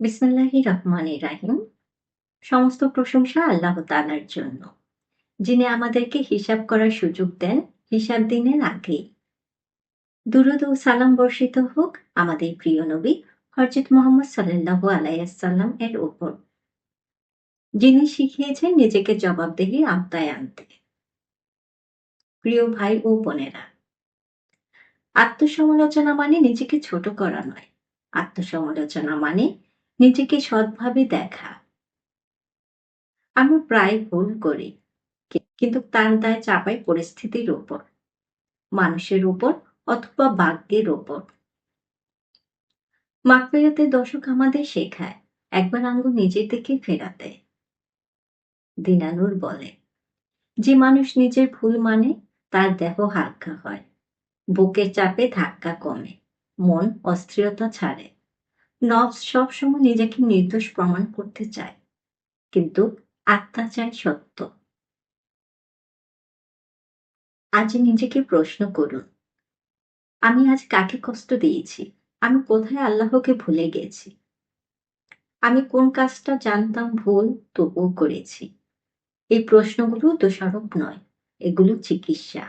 বিসমিল্লাহির রহমানির রাহিম। সমস্ত প্রশংসা আল্লাহ তাআলার জন্য, যিনি আমাদেরকে হিসাব করার সুযোগ দেন হিসাব দিনের আগেই। দুরূদ ও সালাম বর্ষিত হোক আমাদের প্রিয় নবী হযরত মুহাম্মদ সাল্লাল্লাহু আলাইহি ওয়াসাল্লাম এর উপর, যিনি শিখিয়েছেন নিজেকে জবাবদিহির আওতায় আনতে। প্রিয় ভাই ও বোনেরা, আত্মসমালোচনা মানে নিজেকে ছোট করা নয়। আত্মসমালোচনা মানে নিজেকে সৎভাবে দেখা। আমরা প্রায় ভুল করি, কিন্তু তার দায় চাপাই পরিস্থিতির উপর, মানুষের উপর অথবা ভাগ্যের উপর। মাগফিরাতের দশক আমাদের শেখায় একবার আঙ্গুল নিজের দিকে ফেরাতে। দিনানুর বলে, যে মানুষ নিজের ভুল মানে তার দেহ হালকা হয়, বুকের চাপে ধাক্কা কমে, মন অস্থিরতা ছাড়ে। নফস সবসময় নিজেকে নির্দোষ প্রমাণ করতে চায়, কিন্তু আত্মা চায় সত্য। আজ নিজেকে প্রশ্ন করুন, আমি আজ কাকে কষ্ট দিয়েছি? আমি কোথায় আল্লাহকে ভুলে গেছি? আমি কোন কাজটা জানতাম ভুল, তবুও করেছি? এই প্রশ্নগুলো দোষারোপ নয়, এগুলো চিকিৎসা।